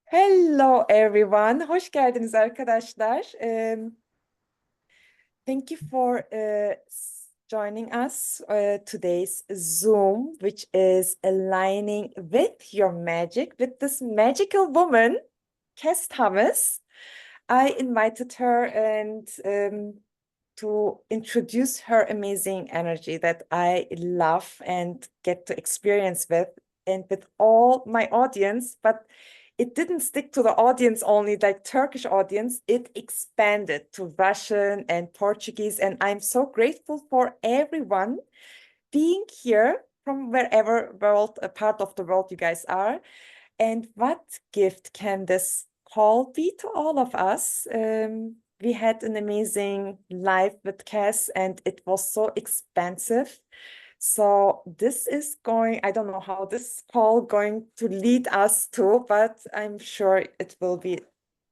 Hello everyone. Hoş geldiniz arkadaşlar. Thank you for joining us today's Zoom, which is aligning with your magic, with this magical woman, Kass Thomas. I invited her and to introduce her amazing energy that I love and get to experience with and with all my audience, but it didn't stick to the audience only, like Turkish audience. It expanded to Russian and Portuguese, and I'm so grateful for everyone being here from wherever world, a part of the world you guys are. And what gift can this call be to all of us? We had an amazing live with Cass, and it was so expansive. So this is going, I don't know how this call going to lead us to, but I'm sure it will be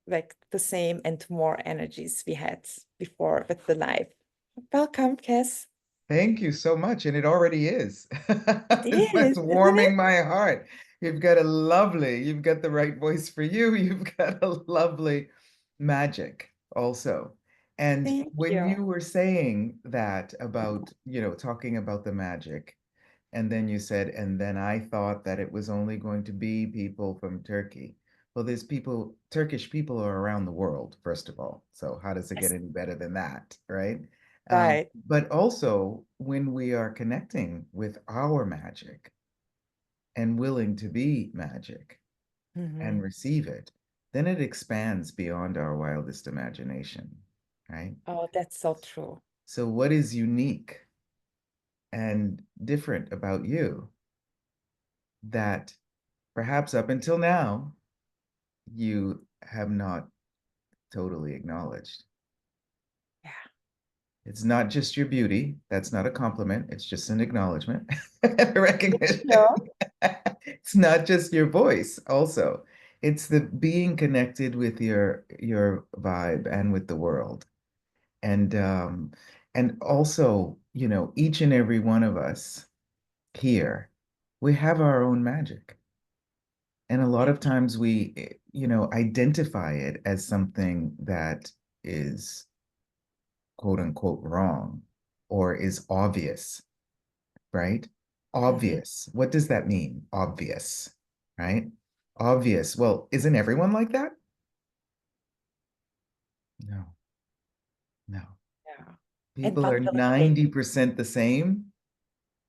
like the same and more energies we had before with the live. Welcome, Cass. Thank you so much. And it already is. It That's is, isn't warming it? my heart. You've got the right voice for you. You've got a lovely magic also. And Thank when you. you were saying that about, talking about the magic, and then you said, and then I thought that it was only going to be people from Turkey. Well, there's people, Turkish people are around the world, first of all. So how does it get Yes, any better than that, right? right. But also when we are connecting with our magic and willing to be magic and Mhm. receive it, then it expands beyond our wildest imagination, right? Oh, that's so true. So what is unique and different about you that perhaps up until now you have not totally acknowledged? Yeah. It's not just your beauty. That's not a compliment. It's just an acknowledgement, a recognition. Yeah. It's not just your voice, also. It's the being connected with your vibe and with the world. And also, each and every one of us here, we have our own magic. And a lot of times we, identify it as something that is quote unquote wrong or is obvious, right? Mhm. Obvious. What does that mean? Obvious, right? Obvious. Well, isn't everyone like that? No, no. Yeah. And People what are will it take? 90% the same,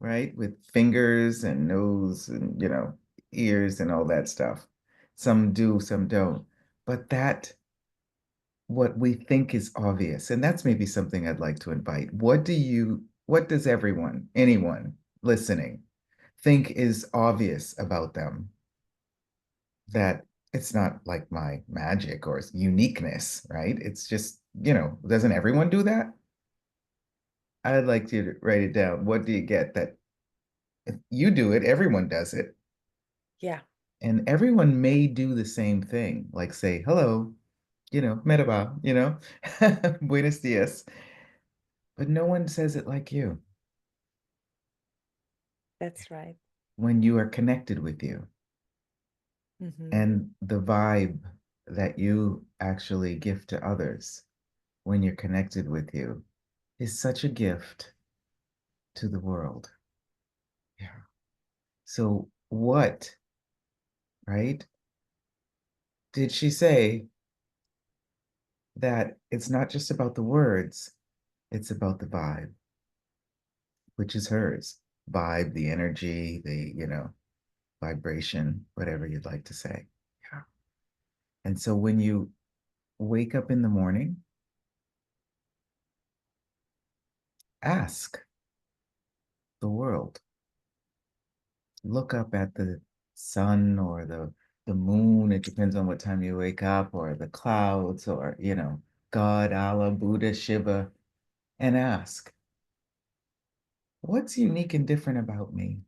right? With fingers and nose and, ears and all that stuff. Some do, some don't. But that, what we think is obvious, and that's maybe something I'd like to invite. What does anyone listening, think is obvious about them that it's not like my magic or uniqueness, right? It's just, doesn't everyone do that? I'd like you to write it down. What do you get that if you do it, everyone does it? Yeah, And everyone may do the same thing, like say, hello, merhaba, buenos dias, but no one says it like you that's right. when you are connected with you. Mhm. And the vibe that you actually give to others when you're connected with you is such a gift to the world. Yeah. So what, right? Did she say that it's not just about the words, it's about the vibe, which is hers. Vibe, the energy, vibration, whatever you'd like to say. Yeah. And so when you wake up in the morning, ask the world, look up at the sun or the moon. It depends on what time you wake up, or the clouds, or God, Allah, Buddha, Shiva, and ask, what's unique and different about me?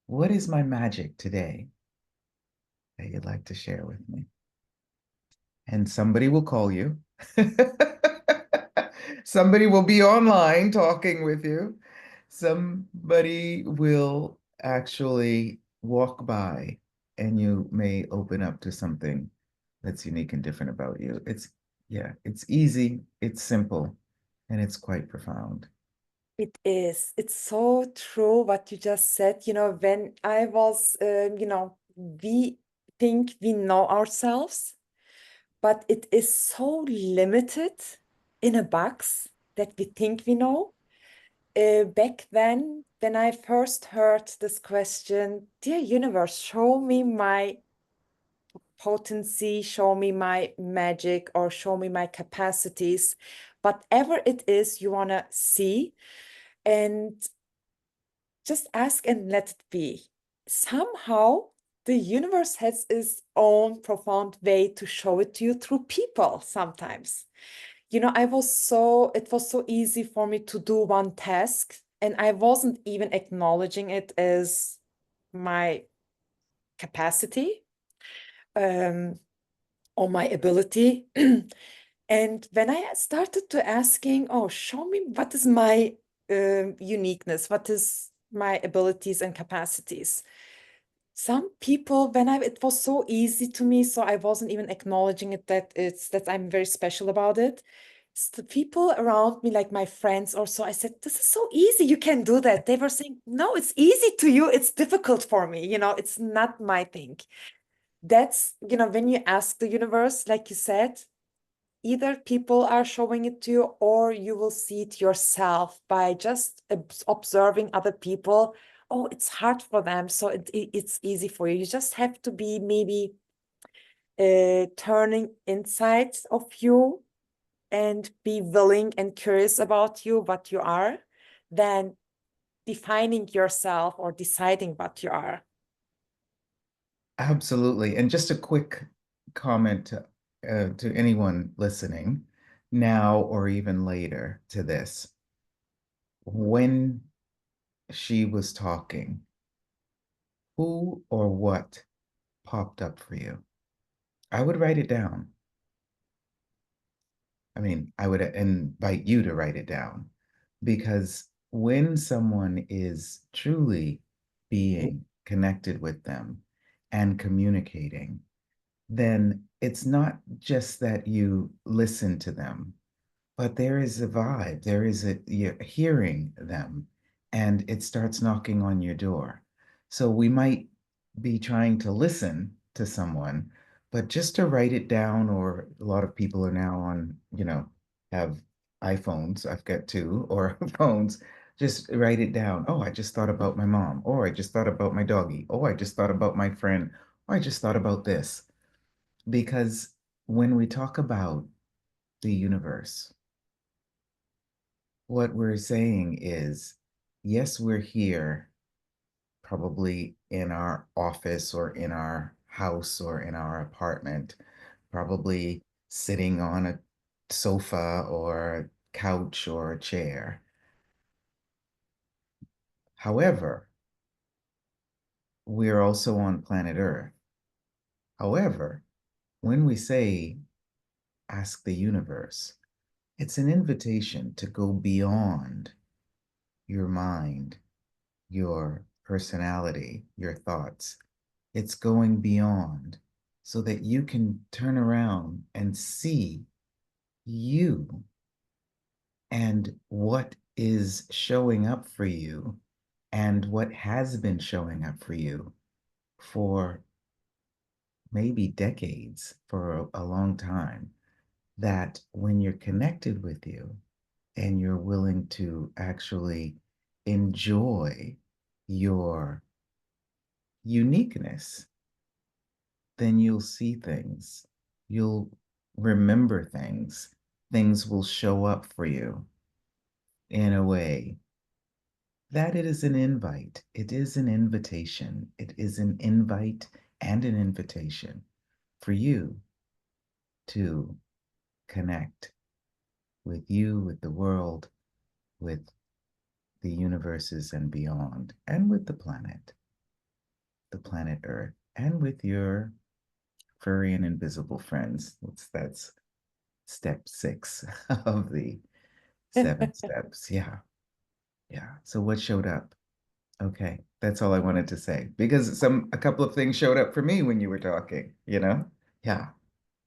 What is my magic today that you'd like to share with me? And somebody will call you. Somebody will be online talking with you. Somebody will actually walk by and you may open up to something that's unique and different about you. It's easy, it's simple, and it's quite profound. It is. It's so true what you just said. When I was, we think we know ourselves, but it is so limited in a box that we think we know. Back then, when I first heard this question, dear universe, show me my potency, show me my magic, or show me my capacities, whatever it is you want to see, and just ask and let it be. Somehow, the universe has its own profound way to show it to you through people sometimes. It was so easy for me to do one task, and I wasn't even acknowledging it as my capacity, or my ability. And when I started to asking, oh, show me what is my uniqueness, what is my abilities and capacities. Some people, it was so easy to me, so I wasn't even acknowledging it that I'm very special about it. It's the people around me, like my friends or so, I said, this is so easy, you can do that. They were saying, no, it's easy to you, it's difficult for me, it's not my thing. That's, when you ask the universe, like you said, either people are showing it to you or you will see it yourself by just observing other people. Oh, it's hard for them, so it's easy for you. You just have to be maybe turning inside of you and be willing and curious about you, what you are, than defining yourself or deciding what you are. Absolutely. And just a quick comment to anyone listening now or even later to this. When she was talking, who or what popped up for you? I would write it down. I mean, I would invite you to write it down, because when someone is truly being connected with them and communicating, then it's not just that you listen to them, but there is a vibe, you're hearing them, and it starts knocking on your door. So we might be trying to listen to someone, but just to write it down, or a lot of people are now on, have iPhones, I've got two, or phones, just write it down. Oh, I just thought about my mom, or I just thought about my doggy, oh, I just thought about my friend, or I just thought about this. Because when we talk about the universe, what we're saying is, yes, we're here, probably in our office or in our house or in our apartment, probably sitting on a sofa or a couch or a chair. However, we're also on planet Earth. However, when we say ask the universe, it's an invitation to go beyond your mind, your personality, your thoughts. It's going beyond so that you can turn around and see you and what is showing up for you and what has been showing up for you for maybe decades, for a long time. That when you're connected with you and you're willing to actually enjoy your uniqueness, then you'll see things, you'll remember things, things will show up for you in a way that it is an invite. It is an invitation. It is an invite and an invitation for you to connect with you, with the world, with the universes and beyond, and with the planet Earth, and with your furry and invisible friends. That's step 6 of the 7 steps. Yeah. Yeah. So what showed up? Okay. That's all I wanted to say because a couple of things showed up for me when you were talking, you know? Yeah.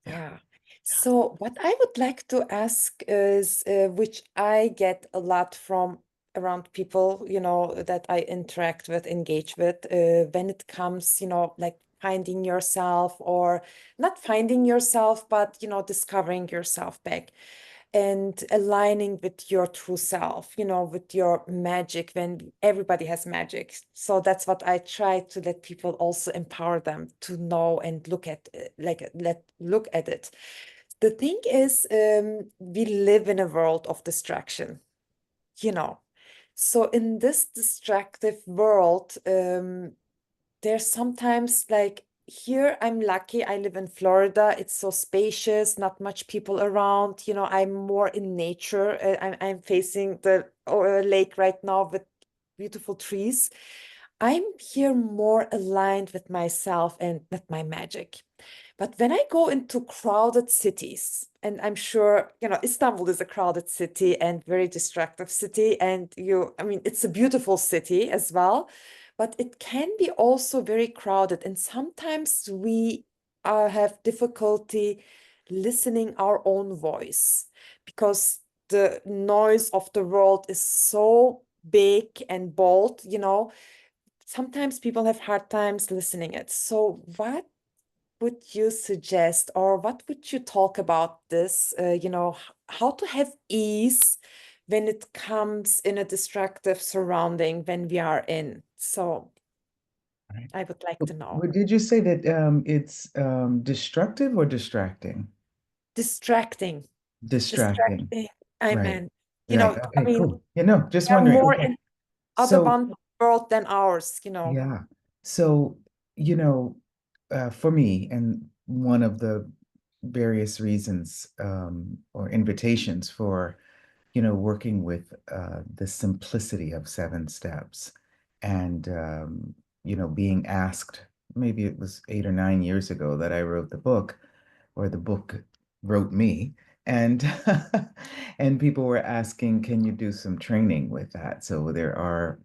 Yeah. Yeah. So what I would like to ask is, which I get a lot from around people, that I interact with, engage with, when it comes, like finding yourself or not finding yourself, but, discovering yourself back and aligning with your true self, with your magic when everybody has magic. So that's what I try to let people also empower them to know and look at, look at it. The thing is, we live in a world of distraction, you know. So in this distractive world, there's sometimes like here I'm lucky. I live in Florida. It's so spacious, not much people around. I'm more in nature. I'm facing the lake right now with beautiful trees. I'm here more aligned with myself and with my magic. But when I go into crowded cities, and I'm sure, Istanbul is a crowded city and very distractive city, and I mean, it's a beautiful city as well, but it can be also very crowded. And sometimes we have difficulty listening our own voice because the noise of the world is so big and bold, sometimes people have hard times listening it. So what would you suggest, or what would you talk about this, how to have ease when it comes in a distractive surrounding when we are in? So Right. I would like to know. Did you say that it's destructive or distracting? Distracting, Distracting. distracting. I Right. mean, Right. I Okay, mean, cool. Just we are wondering. more Okay. in other So, one world than ours. yeah. So, you know, for me, and one of the various reasons or invitations for working with the simplicity of 7 steps and, being asked, maybe it was 8 or 9 years ago that I wrote the book, or the book wrote me. And and people were asking, can you do some training with that? So there are,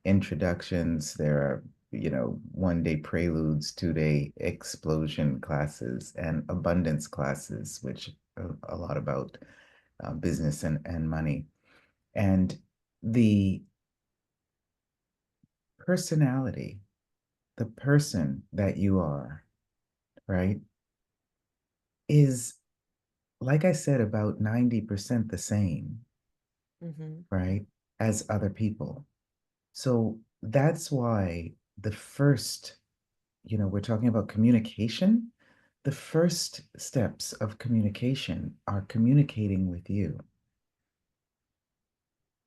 introductions, there are, 1 day preludes, 2 day explosion classes, and abundance classes, which are a lot about business and money. And the personality, the person that you are, right, is, like I said, about 90% the same, Mhm. right, as other people. So that's why the first, we're talking about communication. The first steps of communication are communicating with you.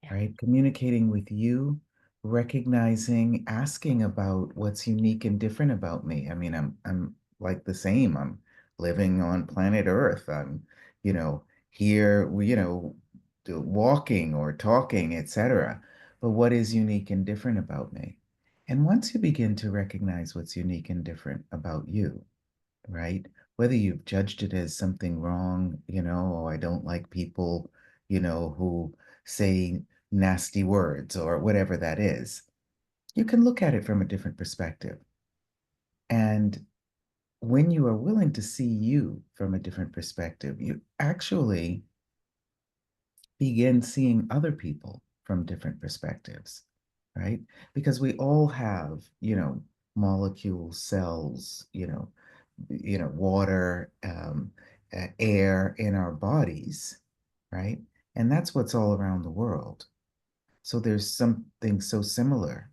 Yeah. Right? Communicating with you, recognizing, asking about what's unique and different about me. I mean, I'm like the same. I'm living on planet Earth. I'm, here, walking or talking, etc. But what is unique and different about me? And once you begin to recognize what's unique and different about you, right? Whether you've judged it as something wrong, oh, I don't like people, who say nasty words or whatever that is, you can look at it from a different perspective. And when you are willing to see you from a different perspective, you actually begin seeing other people from different perspectives, right? Because we all have, molecules, cells, water, air in our bodies, right? And that's what's all around the world. So there's something so similar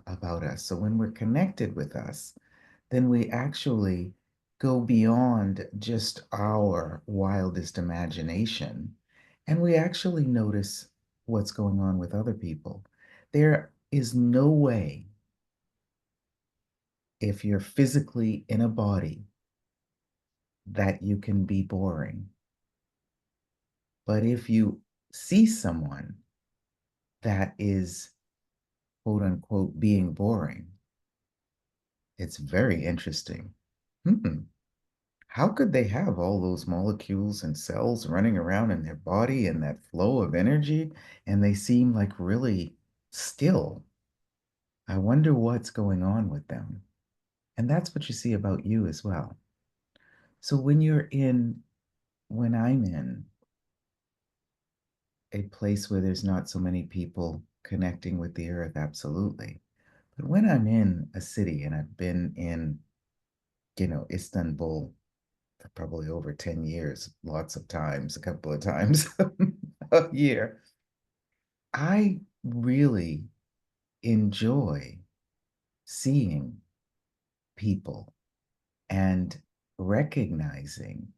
about us. So when we're connected with us, then we actually go beyond just our wildest imagination, and we actually notice what's going on with other people. There is no way, if you're physically in a body, that you can be boring. But if you see someone that is, quote unquote, being boring, it's very interesting. How could they have all those molecules and cells running around in their body and that flow of energy, and they seem like really still? I wonder what's going on with them. And that's what you see about you as well. So when I'm in a place where there's not so many people connecting with the earth, absolutely. But when I'm in a city, and I've been in, Istanbul for probably over 10 years, lots of times, a couple of times a year, I really enjoy seeing people and recognizing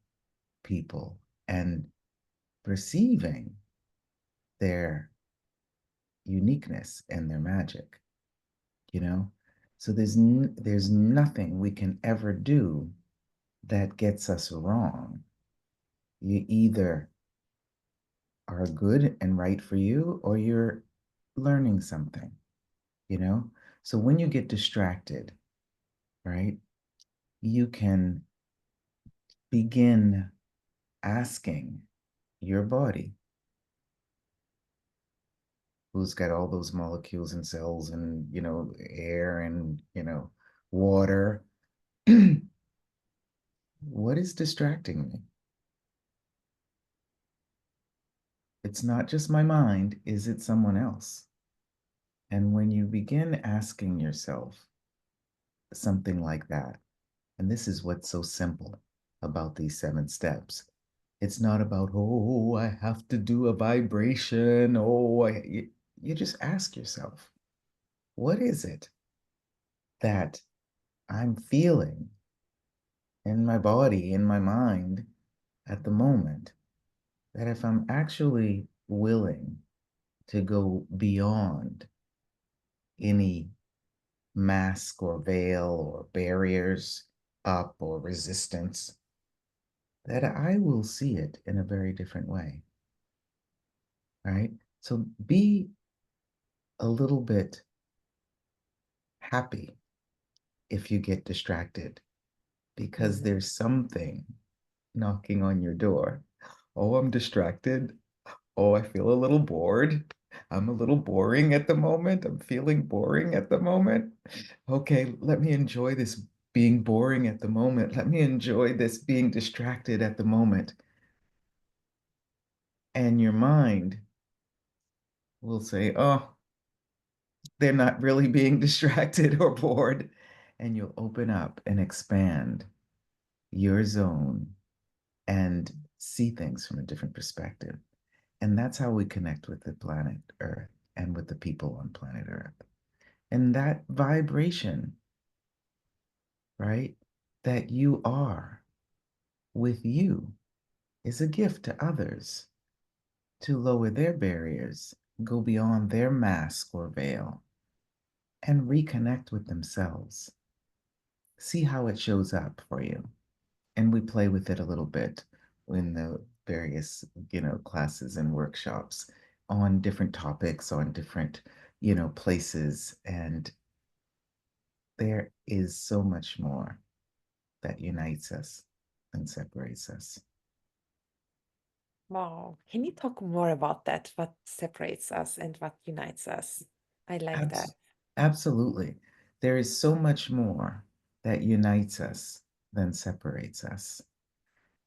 people and perceiving their uniqueness and their magic, you know? So there's nothing we can ever do that gets us wrong. You either are good and right for you, or you're learning something, you know? So when you get distracted, right, you can begin asking your body, who's got all those molecules and cells and, air and, water, what is distracting me? It's not just my mind. Is it someone else? And when you begin asking yourself something like that, and this is what's so simple about these 7 steps. It's not about, oh, I have to do a vibration. You just ask yourself, what is it that I'm feeling in my body, in my mind at the moment, that if I'm actually willing to go beyond any mask or veil or barriers up or resistance, that I will see it in a very different way, right? So be a little bit happy if you get distracted, because there's something knocking on your door. Oh, I'm distracted. Oh, I feel a little bored. I'm a little boring at the moment. I'm feeling boring at the moment. Okay, let me enjoy this being boring at the moment. Let me enjoy this being distracted at the moment. And your mind will say, oh, they're not really being distracted or bored. And you'll open up and expand your zone and see things from a different perspective. And that's how we connect with the planet Earth and with the people on planet Earth. And that vibration, right, that you are with you is a gift to others to lower their barriers, go beyond their mask or veil, and reconnect with themselves. See how it shows up for you. And we play with it a little bit in the various, classes and workshops on different topics, on different, places. And there is so much more that unites us than separates us. Wow. Can you talk more about that? What separates us and what unites us? I like that. Absolutely. There is so much more that unites us than separates us.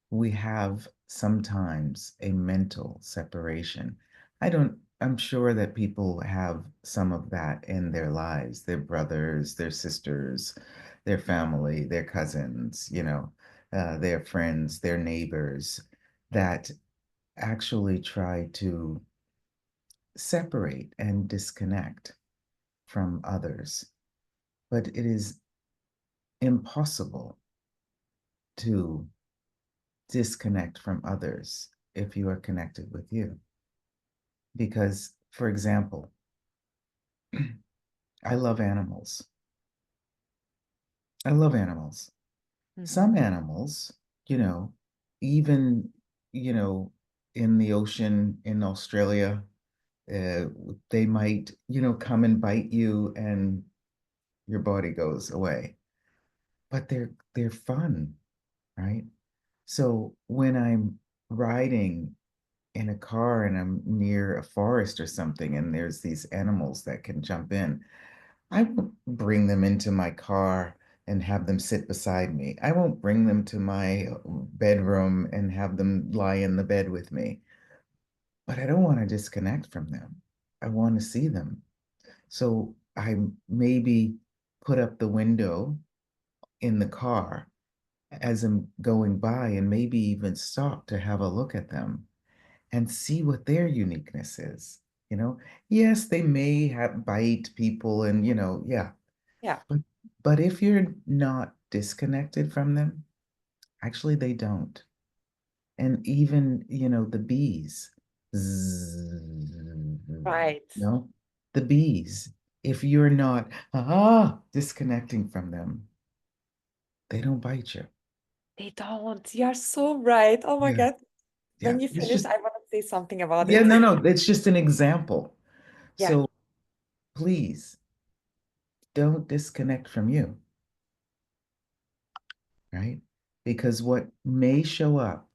We have sometimes a mental separation. I'm sure that people have some of that in their lives, their brothers, their sisters, their family, their cousins, their friends, their neighbors, that actually try to separate and disconnect from others. But it is impossible to disconnect from others if you are connected with you. Because, for example, I love animals. I love animals. Some animals, you know, even, you know, in the ocean in Australia, uh, they might, come and bite you and your body goes away. But they're fun, right? So when I'm riding in a car and I'm near a forest or something and there's these animals that can jump in, I won't bring them into my car and have them sit beside me. I won't bring them to my bedroom and have them lie in the bed with me. But I don't want to disconnect from them. I want to see them. So I maybe put up the window in the car as I'm going by and maybe even stop to have a look at them and see what their uniqueness is. You know, yes, they may have bite people and, yeah, Yeah, but but if you're not disconnected from them, actually they don't. And even, the bees, right. no, the bees, if you're not disconnecting from them, they don't bite you. They don't. You're so right. Oh my Yeah, God. yeah. When you It's finish, just I want to say something about yeah, it. no, it's just an example. Yeah, So please don't disconnect from you, right? Because what may show up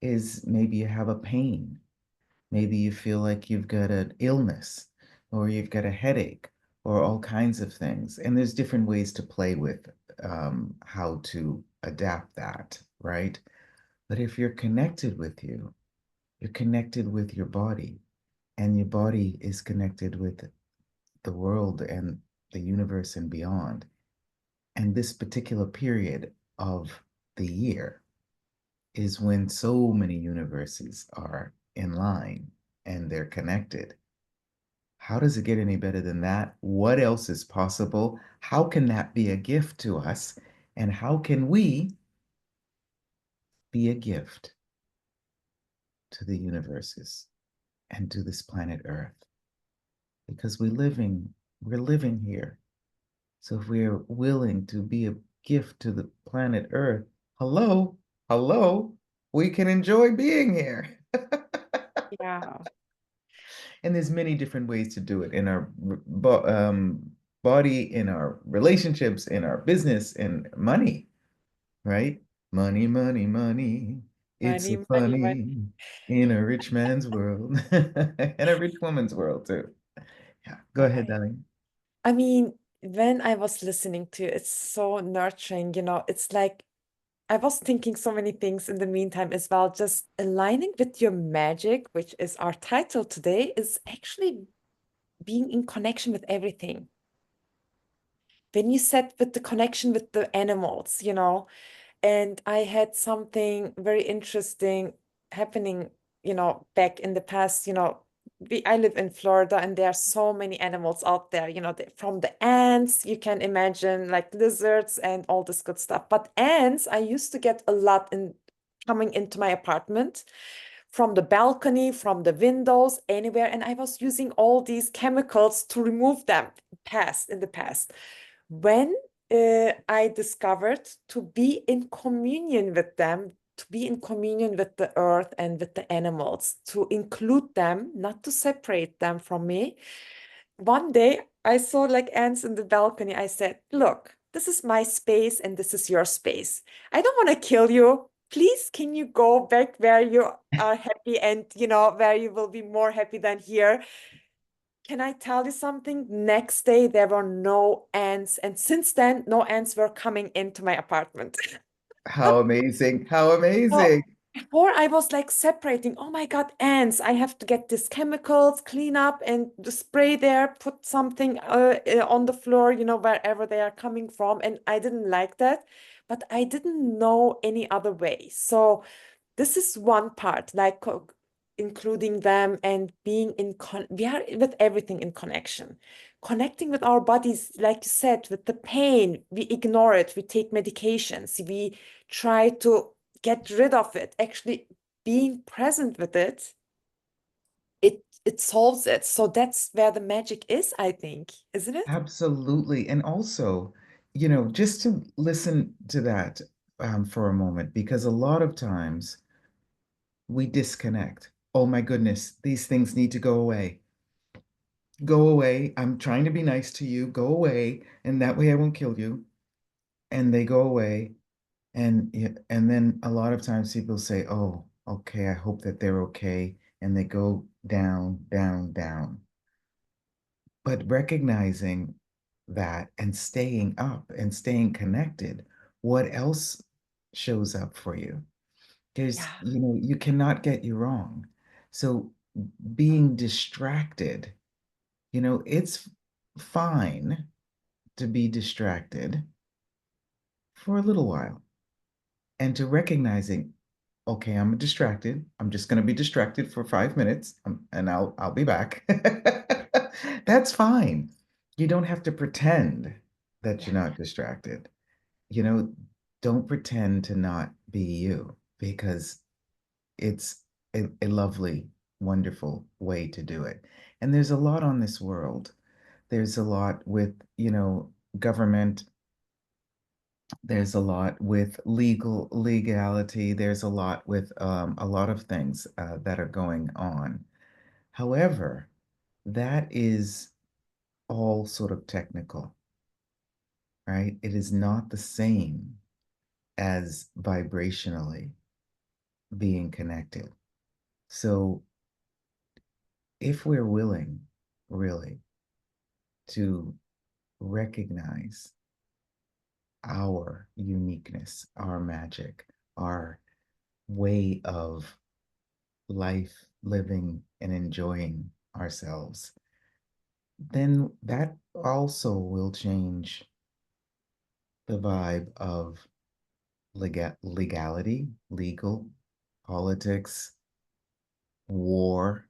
is maybe you have a pain. Maybe you feel like you've got an illness or you've got a headache or all kinds of things. And there's different ways to play with how to adapt that, right? But if you're connected with you, you're connected with your body, and your body is connected with the world and the universe and beyond. And this particular period of the year is when so many universes are in line and they're connected. How does it get any better than that? What else is possible? How can that be a gift to us? And how can we be a gift to the universes and to this planet Earth? Because we're living here. So if we're willing to be a gift to the planet Earth, hello, hello, we can enjoy being here. yeah, And there's many different ways to do it in our body, in our relationships, in our business, and money, right? Money, money, money. It's money, so money, money. funny in a rich man's world and a rich woman's world too. Yeah, go ahead, Right. darling. I mean, when I was listening to you, it's so nurturing, it's like I was thinking so many things in the meantime as well. Just aligning with your magic, which is our title today, is actually being in connection with everything. When you said with the connection with the animals, and I had something very interesting happening, back in the past, I live in Florida and there are so many animals out there, from the ants, you can imagine like lizards and all this good stuff. But ants, I used to get a lot in coming into my apartment from the balcony, from the windows, anywhere. And I was using all these chemicals to remove them in the past. When I discovered to be in communion with them, to be in communion with the earth and with the animals, to include them, not to separate them from me. One day I saw like ants in the balcony. I said, look, this is my space and this is your space. I don't want to kill you. Please, can you go back where you are happy and, where you will be more happy than here? Can I tell you something? Next day, there were no ants. And since then, no ants were coming into my apartment. How amazing. How So amazing. before I was like separating, oh my God, ants. I have to get these chemicals, clean up and spray there, put something on the floor, wherever they are coming from. And I didn't like that, but I didn't know any other way. So this is one part, like including them and being we are with everything in connection. Connecting with our bodies, like you said, with the pain, we ignore it, we take medications, we try to get rid of it. Actually, being present with it, it solves it. So that's where the magic is, I think, isn't it? Absolutely. And also, just to listen to that for a moment, because a lot of times we disconnect. Oh my goodness, these things need to go away. Go away. I'm trying to be nice to you. Go away. And that way I won't kill you. And they go away. And and then a lot of times people say, oh, okay, I hope that they're okay. And they go down, down, down. But recognizing that and staying up and staying connected, what else shows up for you? There's, Yeah. you cannot get you wrong. So being distracted, it's fine to be distracted for a little while and to recognizing, okay, I'm distracted. I'm just going to be distracted for 5 minutes, and I'll be back. That's fine. You don't have to pretend that Yeah. you're not distracted. You know, don't pretend to not be you, because it's a lovely, wonderful way to do it. And there's a lot on this world. There's a lot with, government. There's a lot with legality. There's a lot with a lot of things that are going on. However, that is all sort of technical, right? It is not the same as vibrationally being connected. So if we're willing, really, to recognize our uniqueness, our magic, our way of life, living, and enjoying ourselves, then that also will change the vibe of legal, politics, war,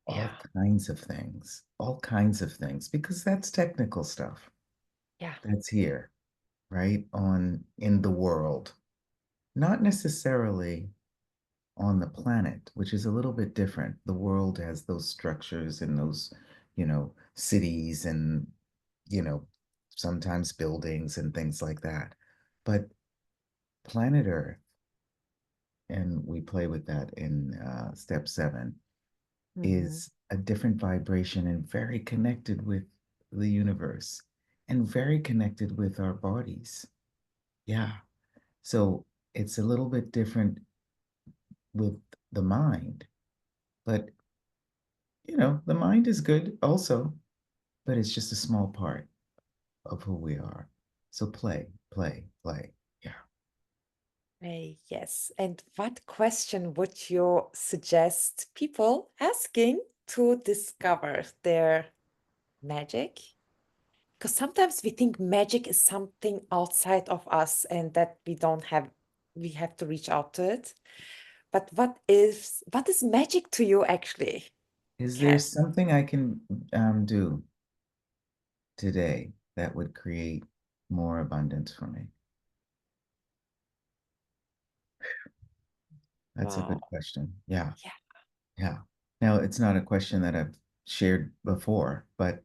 Yeah. all kinds of things, because that's technical stuff Yeah. that's here, right? In the world, not necessarily on the planet, which is a little bit different. The world has those structures and those, cities and, you know, sometimes buildings and things like that. But planet Earth, and we play with that in step 7, Mhm. is a different vibration and very connected with the universe and very connected with our bodies. Yeah. So it's a little bit different with the mind, but the mind is good also, but it's just a small part of who we are. So play, play, play. Yeah. Yes. And what question would you suggest people asking to discover their magic? Because sometimes we think magic is something outside of us and that we have to reach out to it. But what is magic to you actually, Is there Cass? something I can do today that would create more abundance for me? That's a Wow. good question. Yeah. Yeah. Yeah. Now, it's not a question that I've shared before, but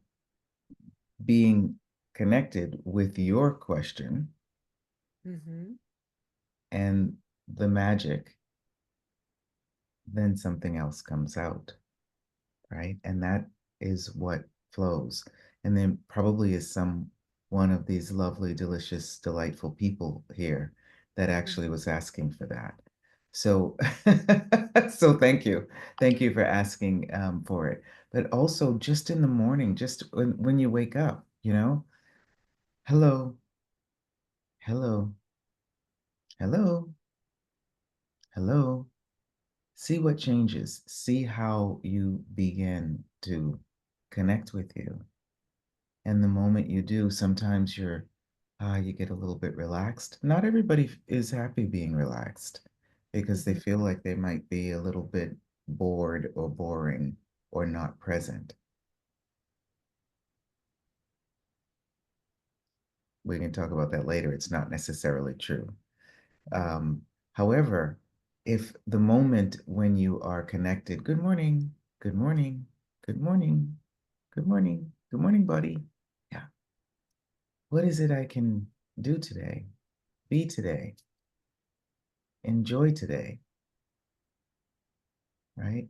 being connected with your question Mm-hmm. and the magic, then something else comes out, right? And that is what flows. And then probably is some one of these lovely, delicious, delightful people here that actually was asking for that. So, so thank you. Thank you for asking for it. But also just in the morning, just when you wake up, hello, hello, hello, hello. See what changes. See how you begin to connect with you. And the moment you do, sometimes you get a little bit relaxed. Not everybody is happy being relaxed because they Mm-hmm. feel like they might be a little bit bored or boring or not present. We can talk about that later. It's not necessarily true. Um, However, if the moment when you are connected, good morning, good morning, good morning, good morning, good morning, buddy. Yeah. What is it I can do today? Be today? Enjoy today, right?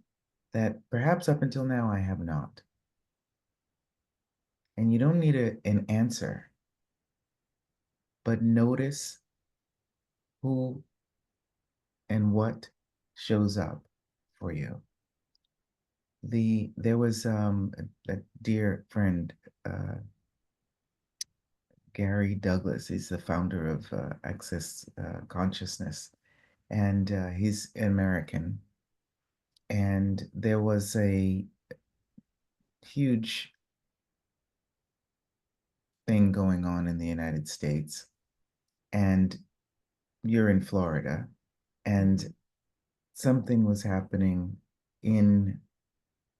That perhaps up until now I have not. And you don't need an answer, but notice who and what shows up for you. There was a dear friend. Gary Douglas. He's the founder of Access Consciousness, and he's American. And there was a huge thing going on in the United States, and you're in Florida, and something was happening in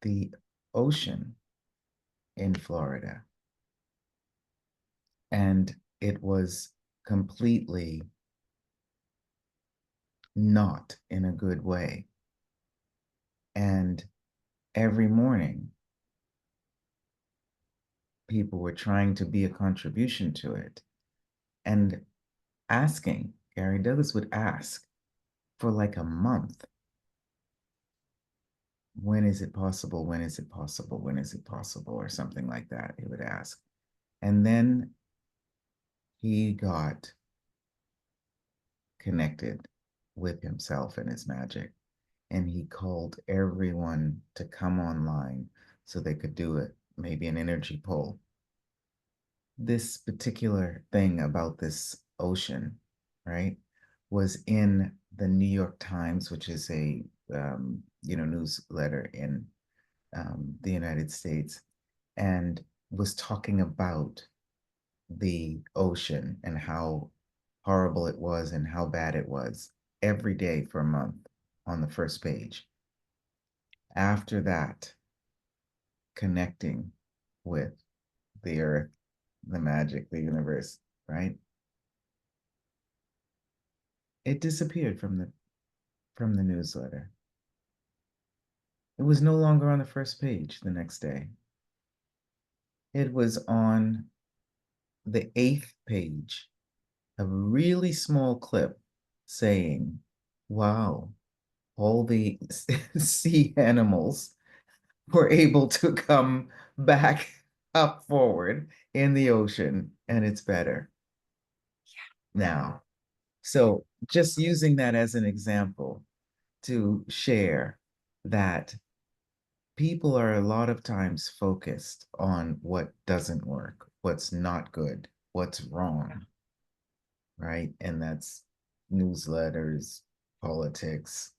the ocean in Florida, and it was completely not in a good way. And every morning, people were trying to be a contribution to it and asking, Gary Douglas would ask for like a month, when is it possible? When is it possible? When is it possible? Or something like that, he would ask. And then he got connected with himself and his magic. And he called everyone to come online so they could do it, maybe an energy pull. This particular thing about this ocean, right, was in the New York Times, which is a newsletter in the United States, and was talking about the ocean and how horrible it was and how bad it was every day for a month on the first page. After that, connecting with the earth, the magic, the universe, right? It disappeared from the newsletter. It was no longer on the first page the next day. It was on the 8th page, a really small clip saying, wow, all the sea animals were able to come back up forward in the ocean, and it's better now. So just using that as an example to share that people are a lot of times focused on what doesn't work, what's not good, what's wrong, right? And that's newsletters, politics,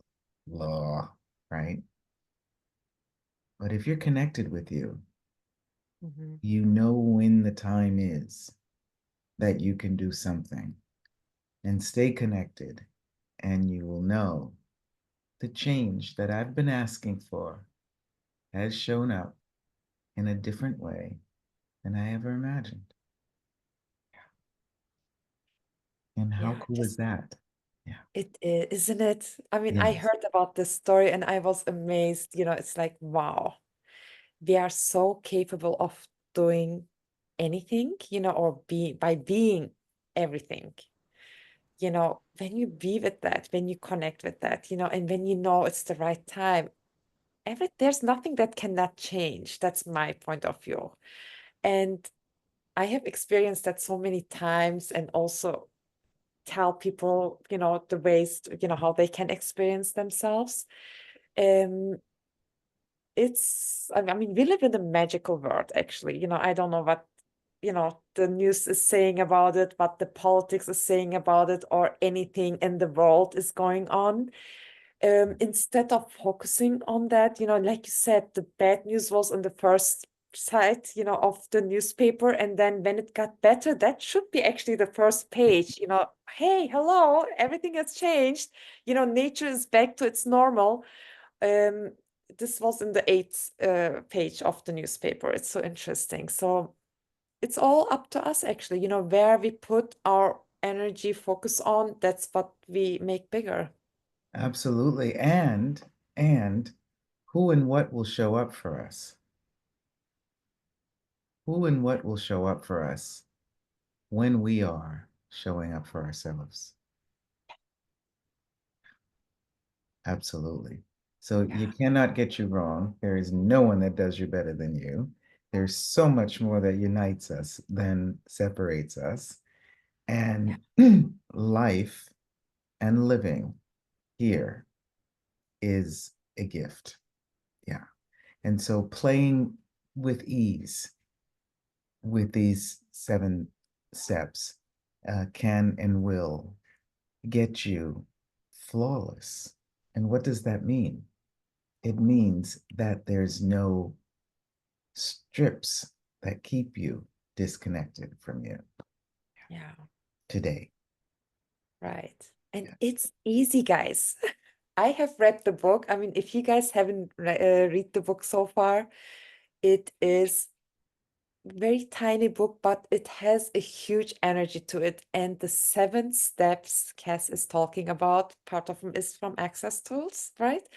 law, right? But if you're connected with you, you know when the time is that you can do something, and stay connected, and you will know the change that I've been asking for has shown up in a different way than I ever imagined. And how cool is that? Yeah. It is, isn't it? I mean, I Yes. heard about this story and I was amazed. It's like, wow, we are so capable of doing anything, or by being everything. When you be with that, when you connect with that, and when you know it's the right time, there's nothing that cannot change. That's my point of view. And I have experienced that so many times, and also tell people, the ways, how they can experience themselves. I mean, we live in a magical world, actually. I don't know what, the news is saying about it, what the politics is saying about it, or anything in the world is going on. Instead of focusing on that, like you said, the bad news was on the first side, of the newspaper. And then when it got better, that should be actually the first page, hey, hello, everything has changed. Nature is back to its normal. This was in the 8th page of the newspaper. It's so interesting. So it's all up to us, actually, where we put our energy focus on, that's what we make bigger. Absolutely. And who and what will show up for us? Who and what will show up for us when we are showing up for ourselves? Absolutely. So you cannot get you wrong. There is no one that does you better than you. There's so much more that unites us than separates us. And life and living here is a gift. Yeah. And so playing with ease with these 7 steps can and will get you flawless. And what does that mean? It means that there's no strips that keep you disconnected from you Yeah, today. right. And Yeah. it's easy, guys. I have read the book. I mean, if you guys haven't read the book so far, it is very tiny book, but it has a huge energy to it. And the 7 steps Cass is talking about, part of them is from Access Tools, right?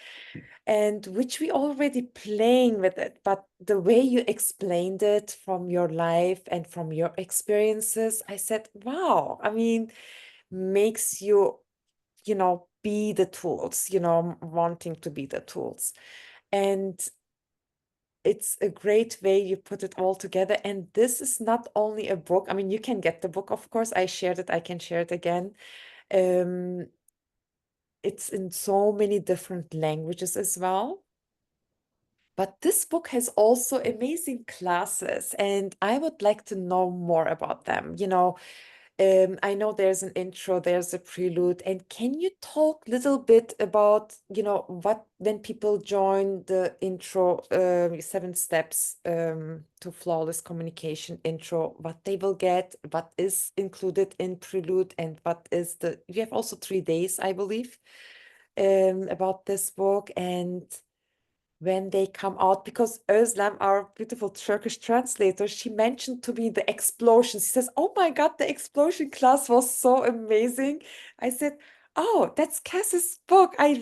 And which we already playing with it, but the way you explained it from your life and from your experiences, I said, wow, I mean, makes you, be the tools, wanting to be the tools. And it's a great way you put it all together. And this is not only a book. I mean, you can get the book, of course. I shared it. I can share it again. Um, it's in so many different languages as well. But this book has also amazing classes, and I would like to know more about them. I know there's an intro, there's a prelude, and can you talk a little bit about, what when people join the intro, 7 steps to flawless communication intro, what they will get, what is included in prelude, and what is you have also 3 days, I believe, about this book, and when they come out, because Özlem, our beautiful Turkish translator, she mentioned to me the explosion. She says, "Oh my God, the explosion class was so amazing." I said, "Oh, that's Cass's book. I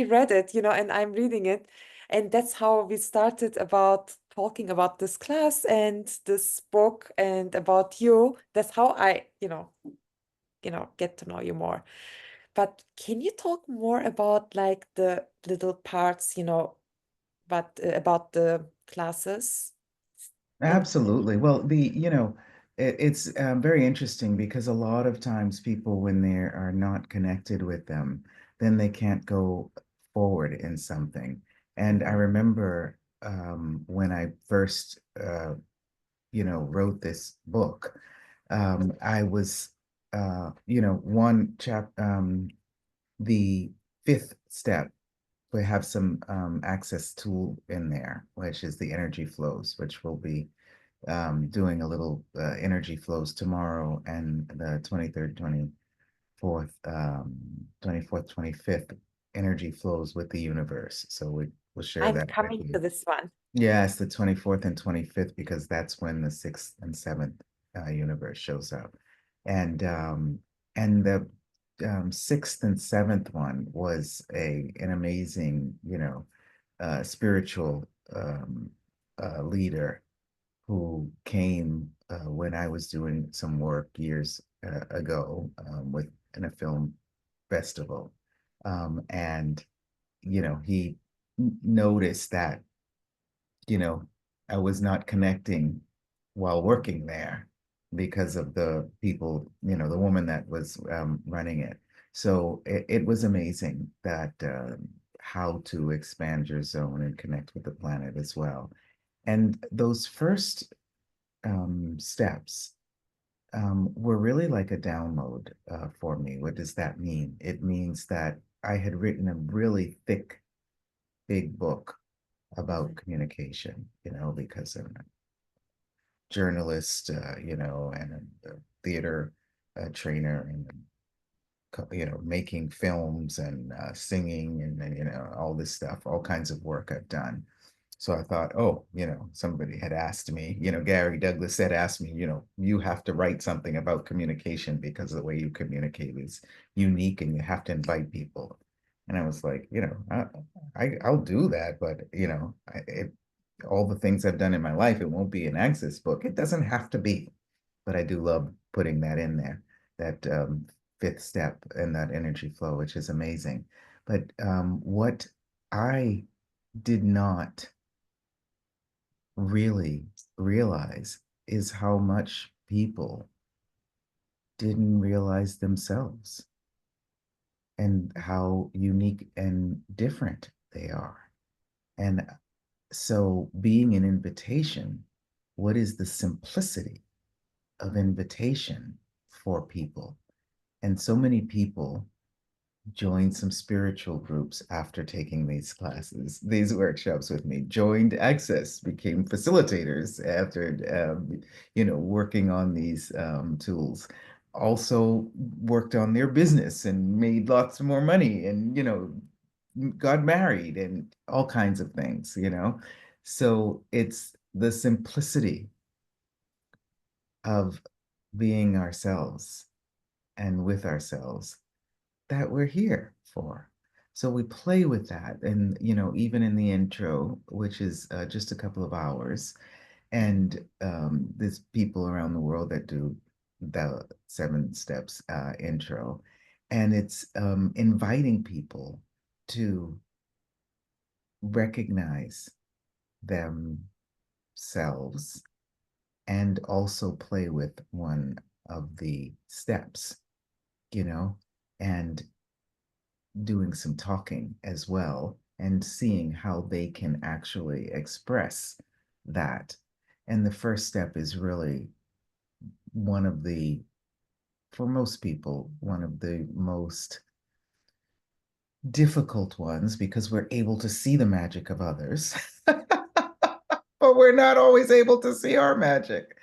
read it, and I'm reading it." And that's how we started about talking about this class and this book and about you. That's how I, get to know you more. But can you talk more about like the little parts, but about the classes and Absolutely. Well, it's very interesting because a lot of times people, when they are not connected with them, then they can't go forward in something. And I remember when I first, wrote this book, I was, the fifth step, we have some access tool in there, which is the energy flows, which will be doing a little energy flows tomorrow and the 23rd, 24th, 24th, 25th energy flows with the universe. So we'll share I'm that with coming you. to this one. Yeah, it's the 24th and 25th because that's when the 6th and 7th universe shows up. And the 6th and 7th one was an amazing, spiritual leader who came when I was doing some work years ago with in a film festival. And, he noticed that, I was not connecting while working there because of the people, the woman that was running it. So it was amazing that how to expand your zone and connect with the planet as well. And those first steps were really like a download for me. What does that mean? It means that I had written a really thick, big book about communication, because I'm a journalist, and a theater trainer and making films and singing and all this stuff, all kinds of work I've done. So I thought, oh, somebody had asked me, Gary Douglas had asked me, you have to write something about communication because the way you communicate is unique and you have to invite people. And I was like, I'll do that, but all the things I've done in my life, it won't be an Access book. It doesn't have to be, but I do love putting that in there, that fifth step and that energy flow, which is amazing. But what I did not really realize is how much people didn't realize themselves and how unique and different they are. And so, being an invitation, what is the simplicity of invitation for people. And so many people joined some spiritual groups after taking these classes, these workshops with me, joined Access, became facilitators after, working on these tools. Also worked on their business and made lots more money and, got married and all kinds of things, So it's the simplicity of being ourselves and with ourselves that we're here for. So we play with that. And, even in the intro, which is just a couple of hours, and there's people around the world that do the 7 steps intro. And it's inviting people to recognize themselves and also play with one of the steps, and doing some talking as well and seeing how they can actually express that. And the first step is really one of the, for most people, one of the most difficult ones because we're able to see the magic of others, but we're not always able to see our magic.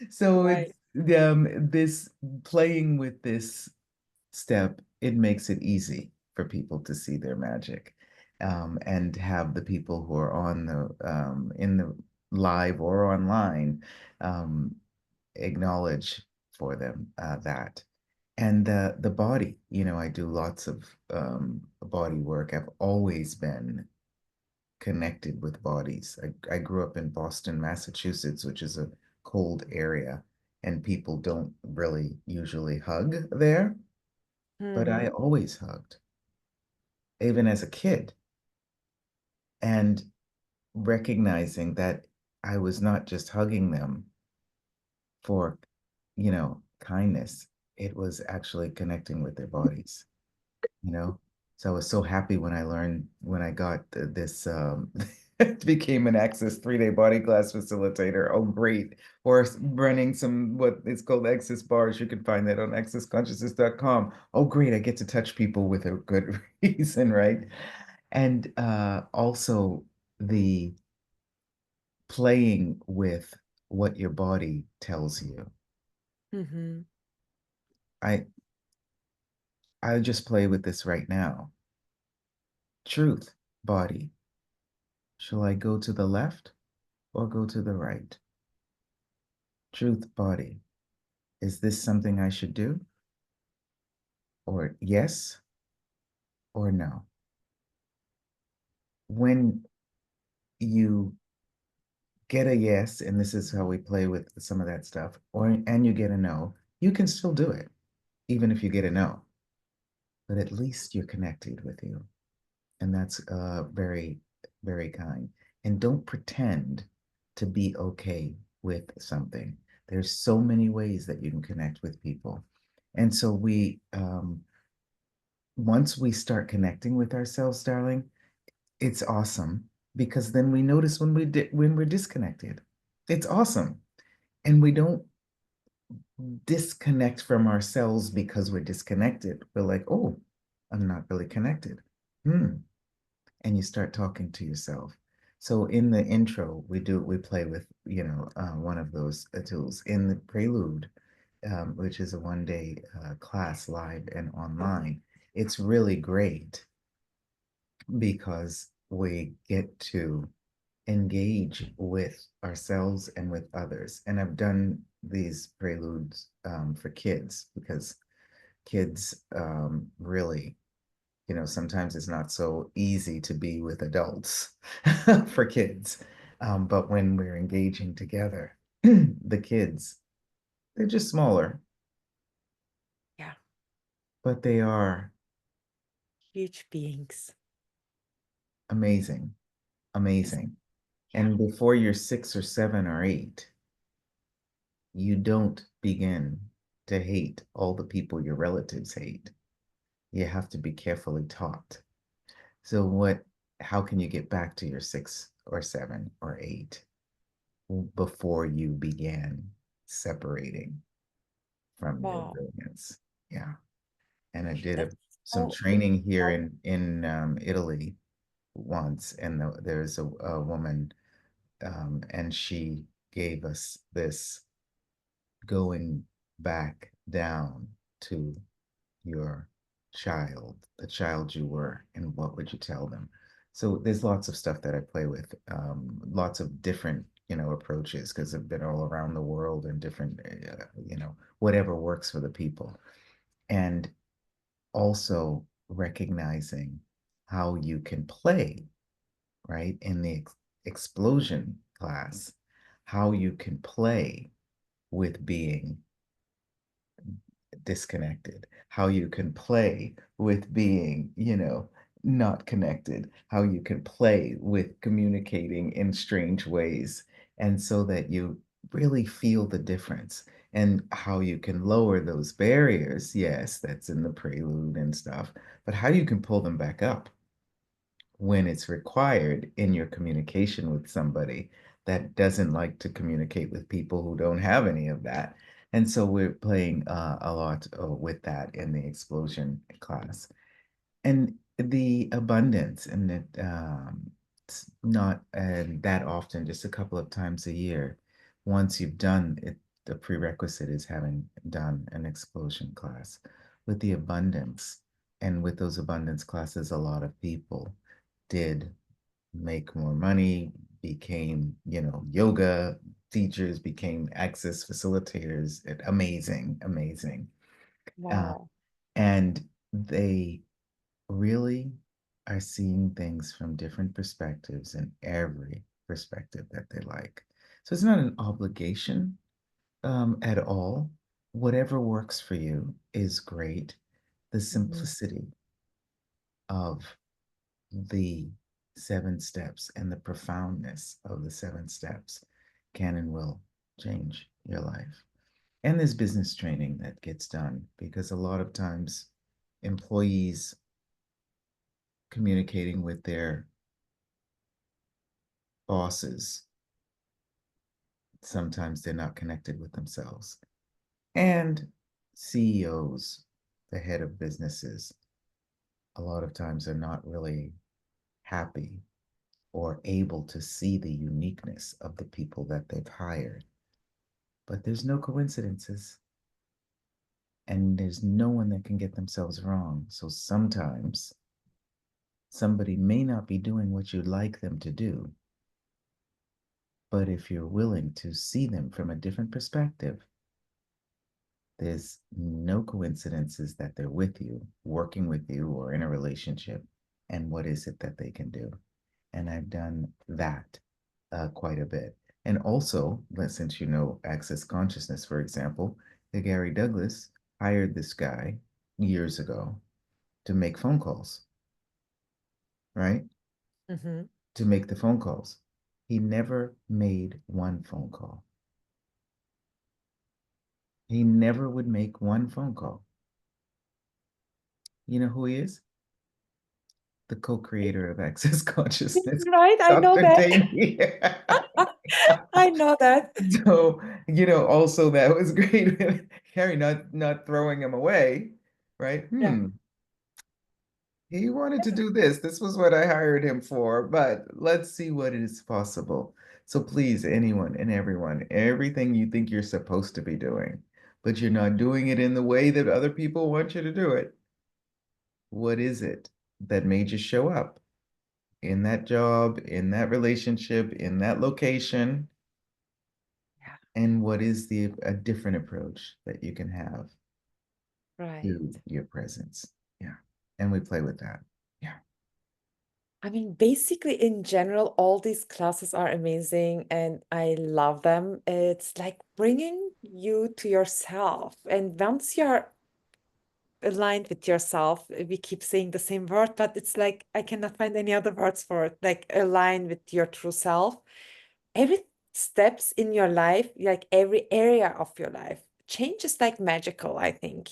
So Right. it's this playing with this step, it makes it easy for people to see their magic, and have the people who are on the in the live or online acknowledge for them that. And the body, I do lots of body work. I've always been connected with bodies. I grew up in Boston, Massachusetts, which is a cold area, and people don't really usually hug there. But I always hugged, even as a kid, and recognizing that I was not just hugging them for, kindness. It was actually connecting with their bodies, you know? So I was so happy when I got this, became an Access 3-day body class facilitator. Oh, great. Or running some, what is called Access bars. You can find that on accessconsciousness.com. Oh, great. I get to touch people with a good reason, right? And also the playing with what your body tells you. Mm-hmm. I I just play with this right now. Truth, body. Shall I go to the left or go to the right? Truth, body. Is this something I should do? Or yes or no? When you get a yes, and this is how we play with some of that stuff, and you get a no, you can still do it, even if you get a no. But at least you're connected with you. And that's very, very kind. And don't pretend to be okay with something. There's so many ways that you can connect with people. And so once we start connecting with ourselves, darling, it's awesome because then we notice when we're disconnected. It's awesome. And we don't disconnect from ourselves because we're disconnected. We're like, oh, I'm not really connected. And you start talking to yourself. So in the intro, we play with, one of those tools. In the prelude, which is a 1-day class live and online, it's really great because we get to engage with ourselves and with others. And I've done these preludes for kids because kids really, sometimes it's not so easy to be with adults for kids. But when we're engaging together, the kids, they're just smaller, Yeah. but they are Huge beings. amazing, amazing. Yeah. And before you're 6 or 7 or 8, you don't begin to hate all the people your relatives hate. You have to be carefully taught. So how can you get back to your 6 or 7 or 8 before you began separating from your Wow. brilliance. Yeah. And I did That's some so training here beautiful. in Italy once, and there's a woman, and she gave us this going back down to your child, the child you were, and what would you tell them? So there's lots of stuff that I play with, lots of different, approaches, because I've been all around the world and different, whatever works for the people. And also recognizing how you can play, right? In the explosion class, how you can play with being disconnected, how you can play with being, not connected, how you can play with communicating in strange ways. And so that you really feel the difference and how you can lower those barriers. Yes, that's in the prelude and stuff, but how you can pull them back up when it's required in your communication with somebody that doesn't like to communicate with people who don't have any of that. And so we're playing a lot with that in the explosion class. And the abundance, and it's not that often, just a couple of times a year. Once you've done it, the prerequisite is having done an explosion class. With the abundance, and with those abundance classes, a lot of people did make more money, became, yoga teachers, became access facilitators. Amazing, amazing. Uh, Wow. and they really are seeing things from different perspectives and every perspective that they like. So it's not an obligation at all. Whatever works for you is great. The Mhm. simplicity of the 7 steps and the profoundness of the 7 steps can and will change your life. And there's business training that gets done, because a lot of times employees communicating with their bosses, sometimes they're not connected with themselves. And CEOs, the head of businesses, a lot of times are not really happy or able to see the uniqueness of the people that they've hired. But there's no coincidences, and there's no one that can get themselves wrong. So sometimes somebody may not be doing what you'd like them to do, but if you're willing to see them from a different perspective, there's no coincidences that they're with you, working with you, or in a relationship. And what is it that they can do? And I've done that quite a bit. And also, since Access Consciousness, for example, Gary Douglas hired this guy years ago to make phone calls, right? Mhm. To make the phone calls. He never made one phone call. He never would make one phone call. You know who he is? The co-creator of Access Consciousness, Right, I know Dr. that. Davey. I know that. So, also that was great. Harry not throwing him away, right? Yeah. He wanted to do this. This was what I hired him for, but let's see what is possible. So please, anyone and everyone, everything you think you're supposed to be doing, but you're not doing it in the way that other people want you to do it. What is it that made you show up in that job, in that relationship, in that location? Yeah. And what is a different approach that you can have Right. to your presence? Yeah. And we play with that. Yeah. I mean, basically, in general, all these classes are amazing and I love them. It's like bringing you to yourself. And once you're aligned with yourself, we keep saying the same word, but it's like I cannot find any other words for it. Like align with your true self. Every steps in your life, like every area of your life, changes like magical, I think.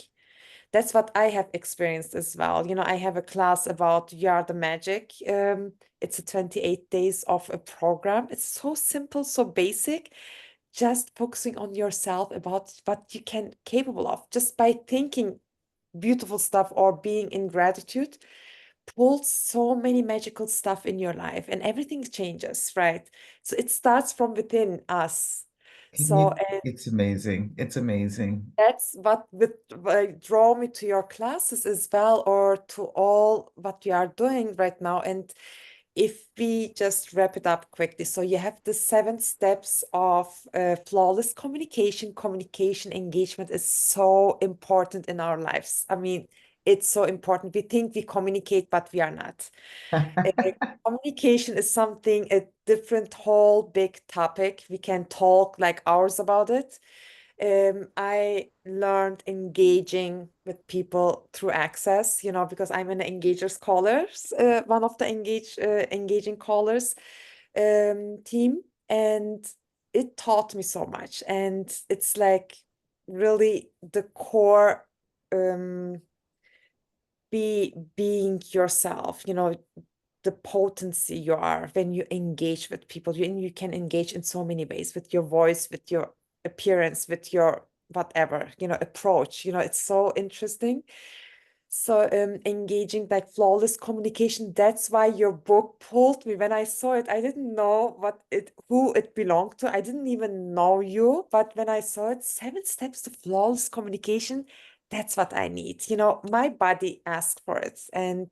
That's what I have experienced as well. I have a class about You Are the Magic. It's a 28 days of a program. It's so simple, so basic. just focusing on yourself about what you can capable of, just by thinking beautiful stuff or being in gratitude, pulls so many magical stuff in your life, and everything changes, right? So it starts from within us. Can So you, it's amazing. It's amazing. that's what draw me to your classes as well, or to all what you are doing right now. And if we just wrap it up quickly, so you have the 7 steps of flawless communication. Communication engagement is so important in our lives. I mean, it's so important. We think we communicate, but we are not. Uh, Communication is something, a different whole big topic. We can talk like hours about it. I learned engaging with people through Access, because I'm an engager scholars, one of the engaging callers team, and it taught me so much. And it's like really the core, being yourself, the potency you are when you engage with people. You can engage in so many ways, with your voice, with your appearance, with your whatever, approach. It's so interesting. So engaging, like flawless communication, that's why your book pulled me. When I saw it, I didn't know who it belonged to. I didn't even know you, but when I saw it, 7 steps to flawless communication, that's what I need. My body asked for it. And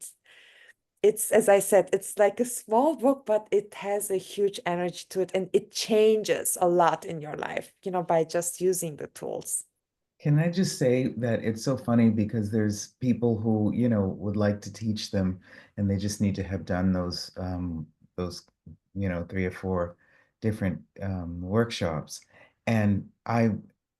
it's, as I said, it's like a small book, but it has a huge energy to it, and it changes a lot in your life, by just using the tools. Can I just say that it's so funny because there's people who, would like to teach them and they just need to have done those, 3 or 4 different workshops. And I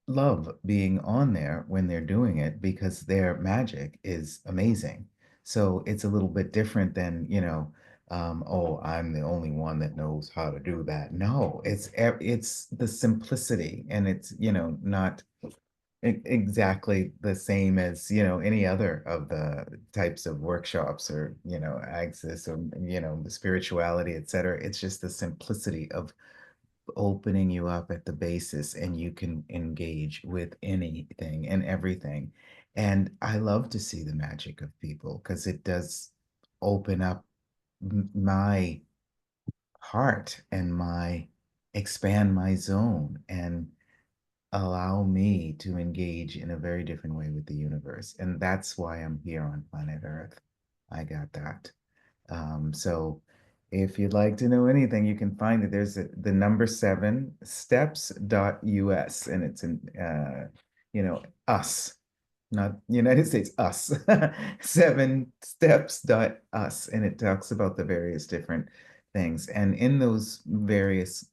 love being on there when they're doing it because their magic is amazing. So it's a little bit different than, oh, I'm the only one that knows how to do that. No, it's the simplicity, and it's, not exactly the same as, any other of the types of workshops, or, access, or, the spirituality, etc. It's just the simplicity of opening you up at the basis, and you can engage with anything and everything. And I love to see the magic of people because it does open up my heart and my expand my zone and allow me to engage in a very different way with the universe. And that's why I'm here on planet Earth. I got that. So if you'd like to know anything, you can find it. There's the number 7steps.us, and it's in, us, not United States, us, 7steps.us. And it talks about the various different things. And in those various,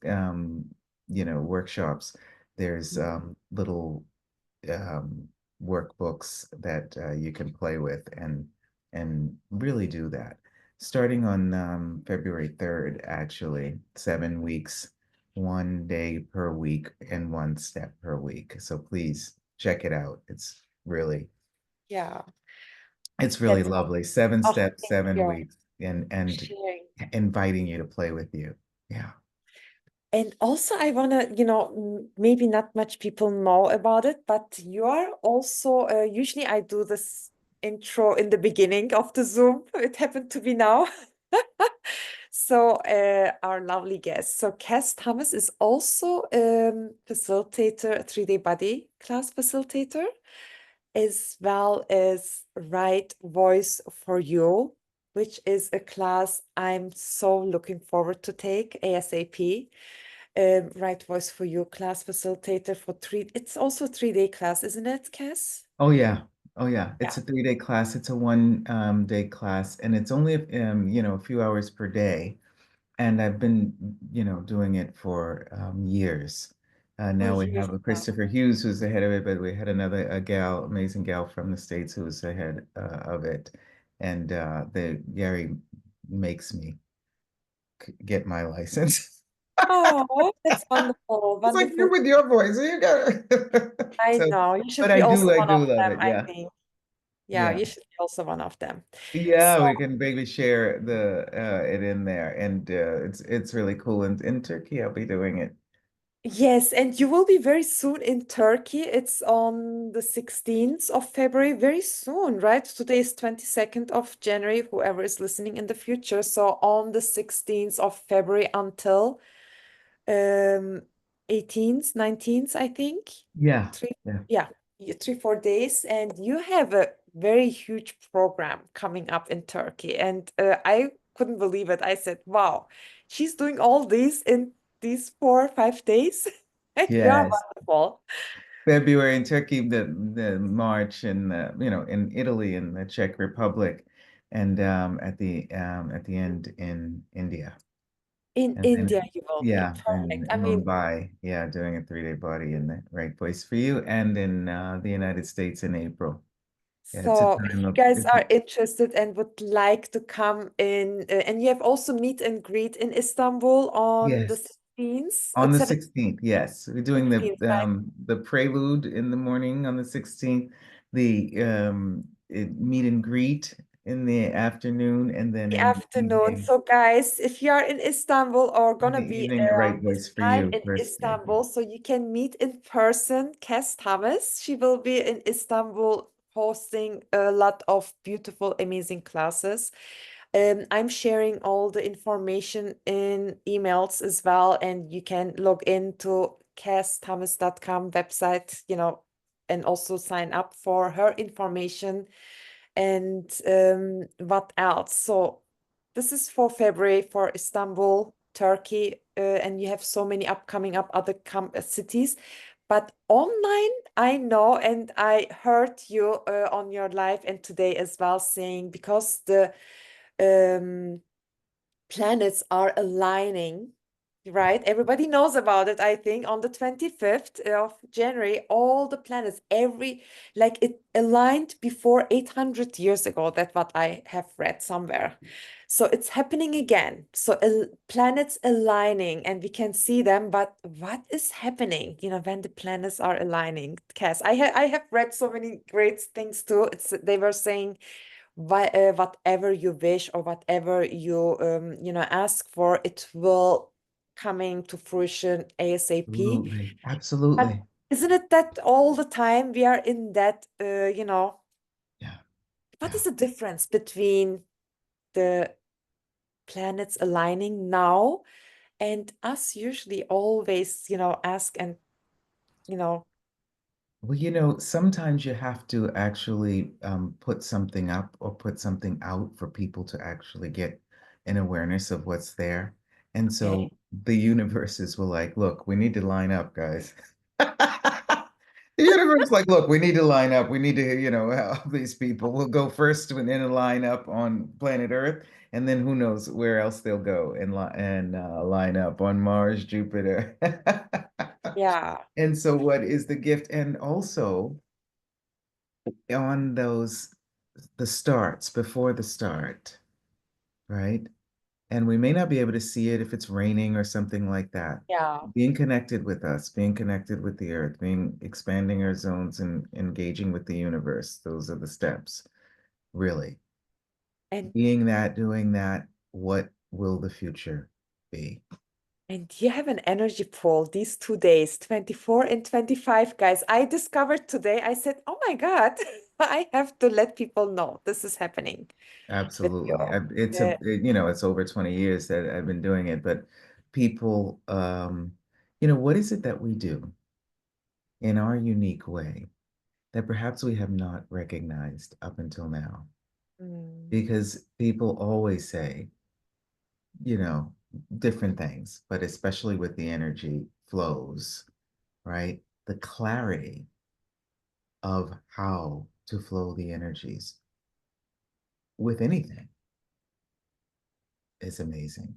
workshops, there's little workbooks that you can play with and really do that. Starting on February 3rd, actually, 7 weeks, 1 day per week, and 1 step per week. So please check it out. It's really Yeah, really that's lovely. 7 oh, steps, thank 7 you weeks, and for sharing. inviting you to play with you. Yeah. And also, I want to, maybe not much people know about it, but you are also, usually I do this intro in the beginning of the Zoom. It happened to be now. So, our lovely guest. So, Kass Thomas is also facilitator, a 3-day body class facilitator, as well as Right Voice for You, which is a class I'm so looking forward to take ASAP. Right Voice for You class facilitator for it's also a 3-day class, isn't it, Cass? Oh yeah. Oh yeah. It's Yeah. a 3-day class. It's a 1 day class, and it's only a few hours per day. And I've been, doing it for years. For Now we years have a now. Christopher Hughes who's the head of it, but we had another amazing gal from the States who was the head of it. And the Gary makes me get my license. Oh, that's wonderful. It's like, you're Wonderful. with your voice, you got it. I So, know. You but should be also I one of do love them, it. I Yeah. think. Yeah, Yeah. you should be also one of them. Yeah, So, we can maybe share the it in there, and it's really cool. And in Turkey, I'll be doing it Yes, and you will be very soon in Turkey. It's on the 16th of February, very soon, right? Today is 22nd of January, whoever is listening in the future. So on the 16th of February until um 18th, 19th, I think. Yeah, Three, yeah, yeah, 3, 4 days. And you have a very huge program coming up in Turkey. And I couldn't believe it. I said, wow, she's doing all these in these 4 or 5 days. You are yes. wonderful. February in Turkey, the March in in Italy and the Czech Republic, and at the end in India, In and India, then you will be yeah, perfect. in I mean, Mumbai, yeah, doing a 3-day party in the right place for you, and in the United States in April. Yeah, it's a so if time you of guys it's are interested and would like to come in, and you have also meet and greet in Istanbul on the yes. 16th, On the 17th, 16th, yes. We're doing 16th, the prelude in the morning on the 16th, the meet and greet in the afternoon, and then the in the afternoon. evening, So guys, if you are in Istanbul or gonna be the around right this place for time you in first. Yeah. Istanbul, so you can meet in person Kass Thomas. She will be in Istanbul hosting a lot of beautiful, amazing classes. I'm sharing all the information in emails as well, and you can log into cassthomas.com website, and also sign up for her information. And what else? So this is for February for Istanbul, Turkey, and you have so many upcoming other cities. But online, I know, and I heard you on your live and today as well saying because the um, planets are aligning, right? Everybody knows about it, I think, on the 25th of January, all the planets, like it aligned before 800 years ago. That's what I have read somewhere. So it's happening again. So planets aligning and we can see them, but what is happening, when the planets are aligning? Cass, I have read so many great things too. They were saying whatever you wish or whatever you ask for, it will coming to fruition ASAP. Absolutely. But Absolutely. isn't it that all the time we are in that, Yeah. what Yeah. is the difference between the planets aligning now and us usually always, ask and, you know, Well, sometimes you have to actually put something up or put something out for people to actually get an awareness of what's there. And okay, so the universes were like, look, we need to line up, guys. The universe, like, look, we need to line up. We need to, help these people. We'll go first in a line up on planet Earth, and then who knows where else they'll go and line up on Mars, Jupiter. yeah, And so, what is the gift? And also on the starts, before the start, right? And we may not be able to see it if it's raining or something like that. yeah. Being connected with us, being connected with the earth, being expanding our zones and engaging with the universe. Those are the steps, really. And Being that, doing that, what will the future be? And you have an energy pool these 2 days, 24 and 25, guys. I discovered today, I said, oh my God, I have to let people know this is happening with you. Absolutely. Uh, It's over 20 years that I've been doing it, but people, what is it that we do in our unique way that perhaps we have not recognized up until now? mm, Because people always say, you know, different things, but especially with the energy flows, right? The clarity of how to flow the energies with anything is amazing.